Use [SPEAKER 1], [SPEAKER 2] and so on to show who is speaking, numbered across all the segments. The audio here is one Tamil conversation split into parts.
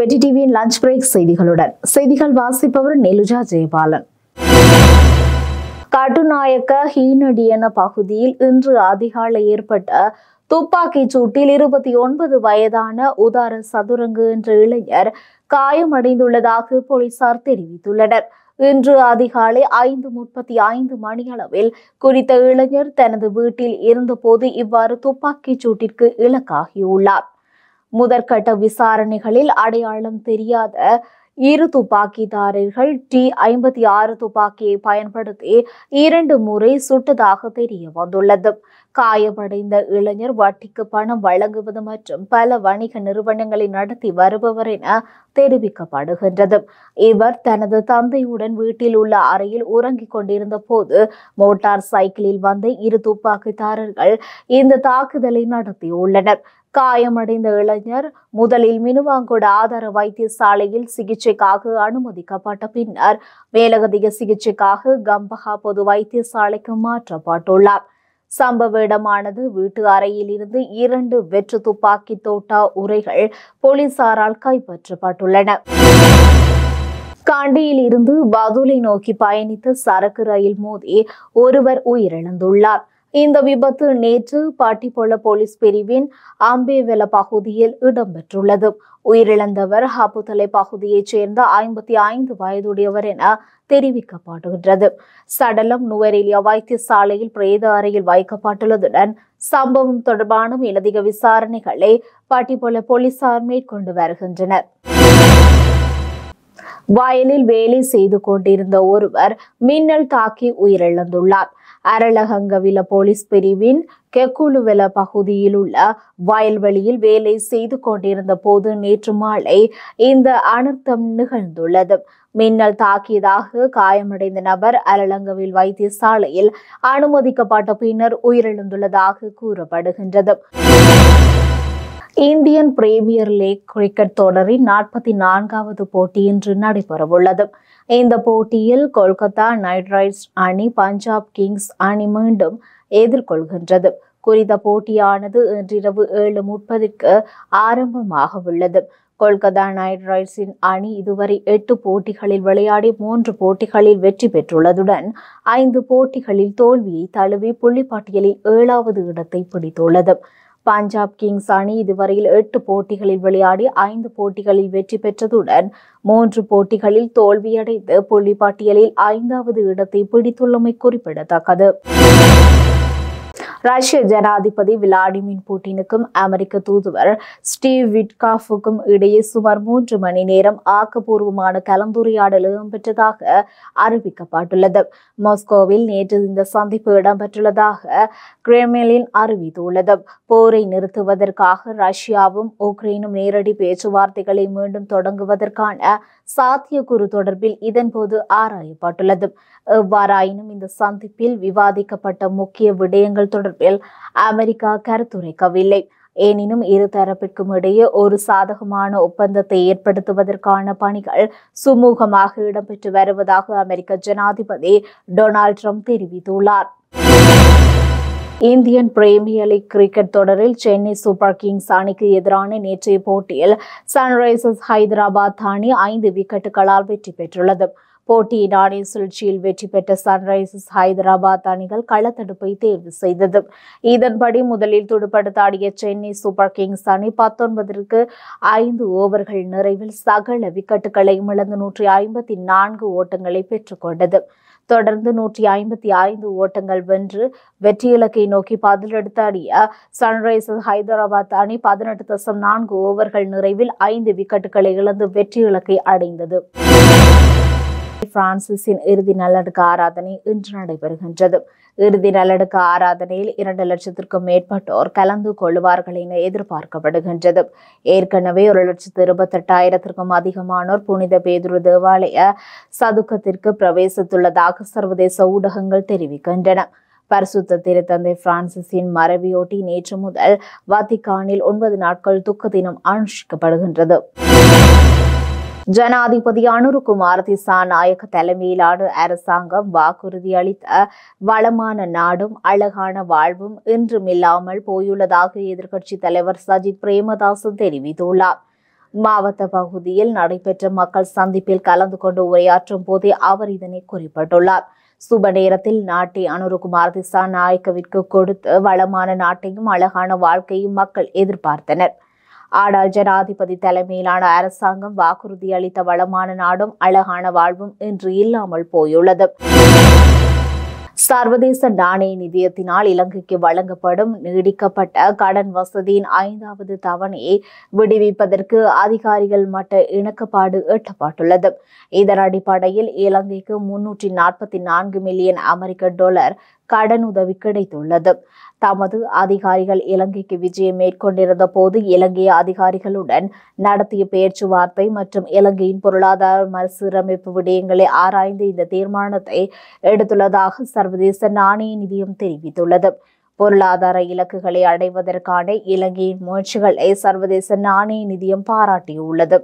[SPEAKER 1] வெற்றி டிவியின் லஞ்ச் பிரேக் செய்திகளுடன் செய்திகள் வாசிப்பவர் நெலுஜா ஜெயபாலன். கட்டுநாயக்க ஹீனடியன பகுதியில் இன்று அதிகாலை ஏற்பட்ட துப்பாக்கிச் சூட்டில் 29 வயதான உதார சதுரங்கு என்ற இளைஞர் காயமடைந்துள்ளதாக போலீசார் தெரிவித்துள்ளனர். இன்று அதிகாலை 5:35 மணியளவில் குறித்த இளைஞர் தனது வீட்டில் இருந்தபோது இவ்வாறு துப்பாக்கிச் சூட்டிற்கு இலக்காகியுள்ளார். முதற்கட்ட விசாரணைகளில் அடையாளம் தெரியாத இரு துப்பாக்கிதாரர்கள் T56 துப்பாக்கியை பயன்படுத்தி 2 முறை சுட்டதாக தெரிய வந்துள்ளது. காயமடைந்த இளைஞர் வட்டிக்கு பணம் வழங்குவது மற்றும் பல வணிக நிறுவனங்களை நடத்தி வருபவர் என தெரிவிக்கப்படுகின்றது. இவர் தனது தந்தையுடன் வீட்டில் உள்ள அறையில் உறங்கிக் கொண்டிருந்த போது மோட்டார் சைக்கிளில் வந்த இரு துப்பாக்கிதாரர்கள் இந்த தாக்குதலை நடத்தியுள்ளனர். காயமடைந்த இளைஞர் முதலில் மினுவாங்கொட ஆதார வைத்தியசாலையில் சிகிச்சைக்காக அனுமதிக்கப்பட்ட பின்னர் மேலதிக சிகிச்சைக்காக கம்பஹா பொது வைத்தியசாலைக்கு மாற்றப்பட்டுள்ளார். சம்பவ இடமானது வீட்டு அறையில் இருந்து 2 வெற்று துப்பாக்கி தோட்டா உரைகள் போலீசாரால் கைப்பற்றப்பட்டுள்ளன. கண்டியில் இருந்து பதுளை நோக்கி பயணித்த சரக்கு ரயில் மோதி ஒருவர் உயிரிழந்துள்ளார். இந்த விபத்து நேற்று பட்டிப்பொல போலீஸ் பிரிவின் அம்பேவெல பகுதியில் இடம்பெற்றுள்ளது. உயிரிழந்தவர் ஹப்புத்தலை பகுதியைச் சேர்ந்த 55 வயதுடையவர் என தெரிவிக்கப்படுகின்றது. சடலம் நுவரெலியா வைத்தியசாலையில் பிரேத அறையில் வைக்கப்பட்டுள்ளதுடன் சம்பவம் தொடர்பான மேலதிக விசாரணைகளை பட்டிப்பொல போலீசார் மேற்கொண்டு வருகின்றனர். வயலில் வேலை செய்து கொண்டிருந்த ஒருவர் மின்னல் தாக்கி உயிரிழந்துள்ளார். அரளகங்கவில போலீஸ் பிரிவின் கெக்குலுவெல பகுதியில் உள்ள வயல்வெளியில் வேலை செய்து கொண்டிருந்த போது நேற்று மாலை இந்த அனர்த்தம் நிகழ்ந்துள்ளது. மின்னல் தாக்கியதாக காயமடைந்த நபர் அரளங்கவில் வைத்தியசாலையில் அனுமதிக்கப்பட்ட பின்னர் உயிரிழந்துள்ளதாக கூறப்படுகின்றது. இந்தியன் பிரீமியர் லீக் கிரிக்கெட் தொடரின் 44வது போட்டி இன்று நடைபெறவுள்ளது. இந்த போட்டியில் கொல்கத்தா நைட் ரைடர்ஸ் அணி பஞ்சாப் கிங்ஸ் அணி மீண்டும் எதிர்கொள்கின்றது. குறித்த போட்டியானது இன்றிரவு 7:30க்கு ஆரம்பமாக உள்ளது. கொல்கத்தா நைட் ரைடர்ஸின் அணி இதுவரை 8 போட்டிகளில் விளையாடி 3 போட்டிகளில் வெற்றி பெற்றுள்ளதுடன் 5 போட்டிகளில் தோல்வியை தழுவி புள்ளிப்பட்டியலில் 7வது இடத்தை பிடித்துள்ளது. பஞ்சாப் கிங்ஸ் அணி இதுவரையில் 8 போட்டிகளில் விளையாடி 5 போட்டிகளில் வெற்றி பெற்றதுடன் 3 போட்டிகளில் தோல்வியடைந்து புள்ளிப்பட்டியலில் 5வது இடத்தை பிடித்துள்ளமை குறிப்பிடத்தக்கது. ரஷ்ய ஜனாதிபதி விளாடிமிர் புட்டினுக்கும் அமெரிக்க தூதுவர் ஸ்டீவ் விட்காஃபுக்கும் இடையே சுமார் 3 மணி நேரம் ஆக்கப்பூர்வமான கலந்துரையாடல் இடம்பெற்றதாக அறிவிக்கப்பட்டுள்ளது. மாஸ்கோவில் நேற்று இந்த சந்திப்பு இடம்பெற்றுள்ளதாக கிரெம்ளின் அறிவித்துள்ளது. போரை நிறுத்துவதற்காக ரஷ்யாவும் உக்ரைனும் நேரடி பேச்சுவார்த்தைகளை மீண்டும் தொடங்குவதற்கான சாத்தியக்கூறு தொடர்பில் இதன்போது ஆராயப்பட்டுள்ளது. எவ்வாறாயினும் இந்த சந்திப்பில் விவாதிக்கப்பட்ட முக்கிய விடயங்கள் தொடர்பில் அமெரிக்கா கருத்துரைக்கவில்லை. எனினும் இரு தரப்பிற்கும் இடையே ஒரு சாதகமான ஒப்பந்தத்தை ஏற்படுத்துவதற்கான பணிகள் சுமூகமாக இடம்பெற்று வருவதாக அமெரிக்க ஜனாதிபதி டொனால்ட் ட்ரம்ப் தெரிவித்துள்ளார். இந்தியன் பிரீமியர் லீக் கிரிக்கெட் தொடரில் சென்னை சூப்பர் கிங்ஸ் அணிக்கு எதிரான நேற்றைய போட்டியில் சன்ரைசர்ஸ் ஹைதராபாத் அணி 5 விக்கெட்டுகளால் வெற்றி பெற்றுள்ளது. போட்டியின் ஆடிய சுழற்சியில் வெற்றி பெற்ற சன்ரைசர்ஸ் ஹைதராபாத் அணிகள் களத்தடுப்பை தேர்வு செய்தது. இதன்படி முதலில் துடுப்படுத்த ஆடிய சென்னை சூப்பர் கிங்ஸ் அணி 19க்கு 5 ஓவர்கள் நிறைவில் சகல விக்கெட்டுகளையும் இழந்து 154 ஓட்டங்களை பெற்றுக் கொண்டது. தொடர்ந்து 155 ஓட்டங்கள் வென்று வெற்றி இலக்கை நோக்கி பதிலெடுத்து ஆடிய சன்ரைசர்ஸ் ஹைதராபாத் அணி 18.4 ஓவர்கள் நிறைவில் 5 விக்கெட்டுகளை இழந்து வெற்றி இலக்கை அடைந்தது. பிரான்சிஸின் இறுதி நல்லடக்க ஆராதனை இன்று நடைபெறுகின்றது. இறுதி நல்லடக்க ஆராதனையில் 2 லட்சத்திற்கும் மேற்பட்டோர் கலந்து கொள்வார்கள் என எதிர்பார்க்கப்படுகின்றது. ஏற்கனவே 1,28,000க்கும் அதிகமானோர் புனித பேதுரு தேவாலய சதுக்கத்திற்கு பிரவேசித்துள்ளதாக சர்வதேச ஊடகங்கள் தெரிவிக்கின்றன. பரிசுத்த திருத்தந்தை பிரான்சிஸின் மறைவையொட்டி நேற்று முதல் வத்திக்கானில் 9 நாட்கள் துக்க தினம் அனுஷ்டிக்கப்படுகின்றது. ஜனாதிபதி அனுருகுமார் திசாநாயக்க தலைமையிலான அரசாங்கம் வாக்குறுதி அளித்த வளமான நாடும் அழகான வாழ்வும் இன்றும் இல்லாமல் போயுள்ளதாக எதிர்க்கட்சித் தலைவர் சஜித் பிரேமதாச தெரிவித்துள்ளார். மாவட்ட பகுதியில் நடைபெற்ற மக்கள் சந்திப்பில் கலந்து கொண்டு உரையாற்றும் போதே அவர் இதனை குறிப்பிட்டுள்ளார். சுப நேரத்தில் நாட்டை அனுருகுமார் திசாநாயக்கவிற்கு கொடுத்து வளமான நாட்டையும் அழகான வாழ்க்கையும் மக்கள் எதிர்பார்த்தனர். ஆனால் ஜனாதிபதி தலைமையிலான அரசாங்கம் வாக்குறுதி அளித்த வளமான நாடும் அழகான வாழ்வும் இன்று இல்லாமல் போயுள்ளது. சர்வதேச நாணய நிதியத்தினால் இலங்கைக்கு வழங்கப்படும் நீடிக்கப்பட்ட கடன் வசதியின் 5வது தவணையை விடுவிப்பதற்கு அதிகாரிகள் மட்ட இணக்கப்பாடு எட்டப்பட்டுள்ளது. இதன் அடிப்படையில் இலங்கைக்கு 344 மில்லியன் அமெரிக்க டாலர் கடனுதவி கிடைத்துள்ளது. தமது அதிகாரிகள் இலங்கைக்கு விஜயம் மேற்கொண்டிருந்த போது இலங்கை அதிகாரிகளுடன் நடத்திய பேச்சுவார்த்தை மற்றும் இலங்கையின் பொருளாதார மறுசீரமைப்பு விடயங்களை ஆராய்ந்து இந்த தீர்மானத்தை எடுத்துள்ளதாக சர்வதேச நாணய நிதியம் தெரிவித்துள்ளது. பொருளாதார இலக்குகளை அடைவதற்கான இலங்கையின் முயற்சிகளை சர்வதேச நாணய நிதியம் பாராட்டியுள்ளது.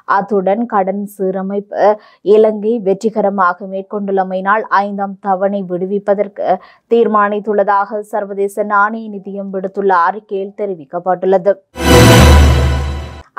[SPEAKER 1] அத்துடன் கடன் சீரமைப்பு இலங்கை வெற்றிகரமாக மேற்கொண்டுள்ளமையினால் 5ஆம் தவணை விடுவிப்பதற்கு தீர்மானித்துள்ளதாக சர்வதேச நாணய நிதியம் விடுத்துள்ள அறிக்கையில் தெரிவிக்கப்பட்டுள்ளது.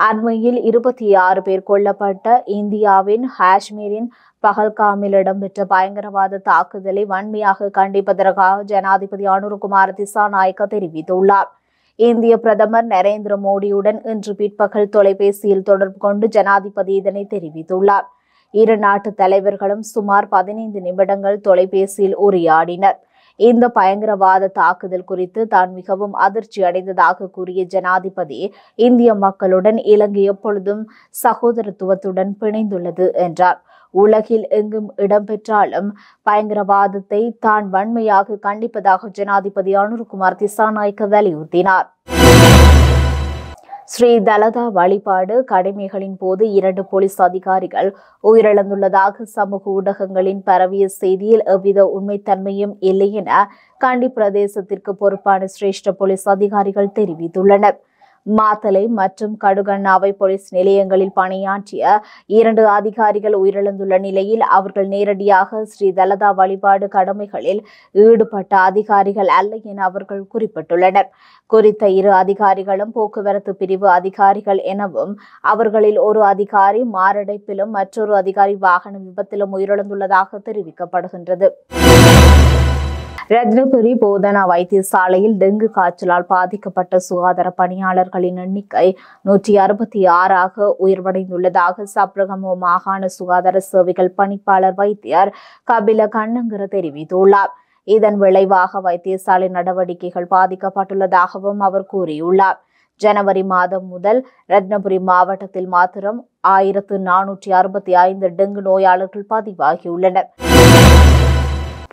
[SPEAKER 1] அண்மையில் 26 பேர் கொல்லப்பட்ட இந்தியாவின் காஷ்மீரின் பஹல்காமில் இடம்பெற்ற பயங்கரவாத தாக்குதலை வன்மையாக கண்டிப்பதற்காக ஜனாதிபதி அனுருகுமார் திசாநாயக்க தெரிவித்துள்ளார். இந்திய பிரதமர் நரேந்திர மோடியுடன் இன்று பிற்பகல் தொலைபேசியில் தொடர்பு கொண்டு ஜனாதிபதி இதனை தெரிவித்துள்ளார். இரு நாட்டு தலைவர்களும் சுமார் 15 நிமிடங்கள் தொலைபேசியில் உரையாடினர். இந்த பயங்கரவாத தாக்குதல் குறித்து தான் மிகவும் அதிர்ச்சி அடைந்ததாக கூறிய ஜனாதிபதி, இந்திய மக்களுடன் இலங்கை எப்பொழுதும் சகோதரத்துவத்துடன் பிணைந்துள்ளது என்றார். உலகில் எங்கும் இடம்பெற்றாலும் பயங்கரவாதத்தை தான் வன்மையாக கண்டிப்பதாக ஜனாதிபதி அனுருகுமார் திசாநாயக்க வலியுறுத்தினார். ஸ்ரீ தலதா வழிபாடு கடமைகளின் போது 2 போலீஸ் அதிகாரிகள் உயிரிழந்துள்ளதாக சமூக ஊடகங்களின் பரவிய செய்தியில் எவ்வித உண்மைத்தன்மையும் இல்லை என கண்டி பிரதேசத்திற்கு பொறுப்பான சிரேஷ்ட போலீஸ் அதிகாரிகள் தெரிவித்துள்ளனர். மாத்தளை மற்றும் கடுகண்ணாவை போலீஸ் நிலையங்களில் பணியாற்றிய 2 அதிகாரிகள் உயிரிழந்துள்ள நிலையில் அவர்கள் நேரடியாக ஸ்ரீ தலதா வழிபாடு கடமைகளில் ஈடுபட்ட அதிகாரிகள் அல்ல என அவர்கள் குறிப்பிட்டுள்ளனர். குறித்த 2 அதிகாரிகளும் போக்குவரத்து பிரிவு அதிகாரிகள் எனவும் அவர்களில் ஒரு அதிகாரி மாரடைப்பிலும் மற்றொரு அதிகாரி வாகன விபத்திலும் உயிரிழந்துள்ளதாக தெரிவிக்கப்படுகின்றது. ரத்னபுரி போதனா வைத்தியசாலையில் டெங்கு காய்ச்சலால் பாதிக்கப்பட்ட சுகாதார பணியாளர்களின் எண்ணிக்கை 166 உயர்வடைந்துள்ளதாக சப்ரகமோ மாகாண சுகாதார சேவைகள் பணிப்பாளர் வைத்தியர் கபில கண்ணங்கர தெரிவித்துள்ளார். இதன் விளைவாக வைத்தியசாலை நடவடிக்கைகள் பாதிக்கப்பட்டுள்ளதாகவும் அவர் கூறியுள்ளார். ஜனவரி மாதம் முதல் ரத்னபுரி மாவட்டத்தில் மாத்திரம் 1465 டெங்கு நோயாளர்கள் பதிவாகியுள்ளனர்.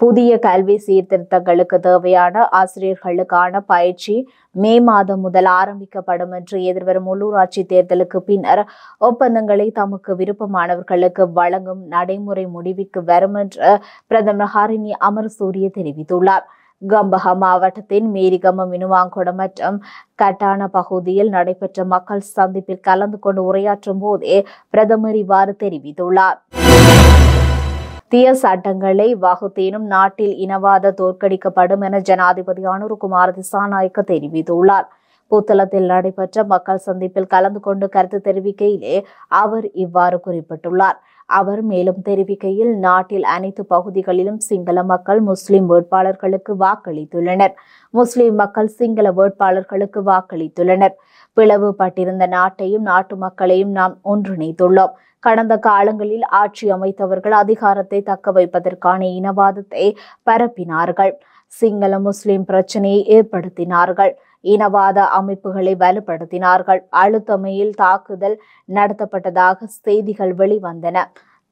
[SPEAKER 1] புதிய கல்வி சீர்திருத்தங்களுக்கு தேவையான ஆசிரியர்களுக்கான பயிற்சி மே மாதம் முதல் ஆரம்பிக்கப்படும் என்று எதிர்வரும் உள்ளூராட்சி தேர்தலுக்கு பின்னர் ஒப்பந்தங்களை தமக்கு விருப்பமானவர்களுக்கு வழங்கும் நடைமுறை முடிவுக்கு வரும் என்று பிரதமர் ஹரிணி அமரசூரிய தெரிவித்துள்ளார். கம்பஹா மாவட்டத்தின் மேரிகம மினுவாங்கொட மற்றும் கட்டான பகுதியில் நடைபெற்ற மக்கள் சந்திப்பில் கலந்து கொண்டு உரையாற்றும் போதே பிரதமர் இவ்வாறு தெரிவித்துள்ளார். தீய சட்டங்களை வகுத்தேனும் நாட்டில் இனவாத தோற்கடிக்கப்படும் என ஜனாதிபதி அனுருகுமார் திசாநாயக்க தெரிவித்துள்ளார். புத்தளத்தில் நடைபெற்ற மக்கள் சந்திப்பில் கலந்து கொண்டு கருத்து தெரிவிக்கையிலே அவர் இவ்வாறு குறிப்பிட்டுள்ளார். அவர் மேலும் தெரிவிக்கையில், நாட்டில் அனைத்து பகுதிகளிலும் சிங்கள மக்கள் முஸ்லிம் வேட்பாளர்களுக்கு வாக்களித்துள்ளனர். முஸ்லிம் மக்கள் சிங்கள வேட்பாளர்களுக்கு வாக்களித்துள்ளனர். பிளவுபட்டிருந்த நாட்டையும் நாட்டு மக்களையும் நாம் ஒன்றிணைத்துள்ளோம். கடந்த காலங்களில் ஆட்சி அமைத்தவர்கள் அதிகாரத்தை தக்க வைப்பதற்கான இனவாதத்தை பரப்பினார்கள். சிங்கள முஸ்லிம் பிரச்சனையை ஏற்படுத்தினார்கள். இனவாத அமைப்புகளை வலுப்படுத்தினார்கள். அழுத்தமையில் தாக்குதல் நடத்தப்பட்டதாக செய்திகள் வெளிவந்தன.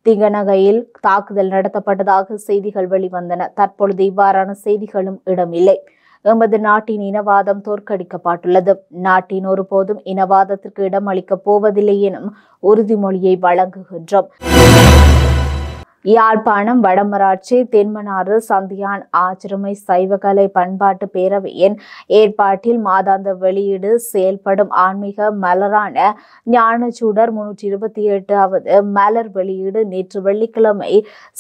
[SPEAKER 1] திகனகையில் தாக்குதல் நடத்தப்பட்டதாக செய்திகள் வெளிவந்தன. தற்பொழுது இவ்வாறான செய்திகளும் இடமில்லை. எமது நாட்டின் இனவாதம் தோற்கடிக்கப்பட்டுள்ளது. நாட்டின் ஒருபோதும் இனவாதத்திற்கு இடம் அளிக்கப் போவதில்லை எனும் உறுதிமொழியை வழங்குகின்றோம். யாழ்ப்பாணம் வடமராட்சி தென்மனாறு சந்தியான் ஆச்சிரமை சைவகலை பண்பாட்டு பேரவையின் ஏற்பாட்டில் மாதாந்த வெளியீடு செயல்படும் ஆன்மீக மலரான ஞானச்சூடர் 328வது மலர் வெளியீடு நேற்று வெள்ளிக்கிழமை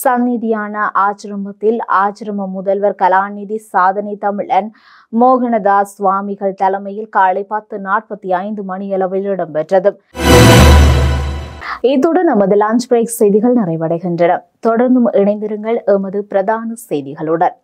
[SPEAKER 1] சந்நிதியான ஆச்சிரமத்தில் ஆச்சிரம முதல்வர் கலாநிதி சாதனை தமிழன் மோகனதாஸ் சுவாமிகள் தலைமையில் காலை 10:45 மணியளவில் இடம்பெற்றது. இத்துடன் நமது லஞ்ச் பிரேக் செய்திகள் நிறைவடைகின்றன. தொடர்ந்தும் இணைந்திருங்கள் எமது பிரதான செய்திகளுடன்.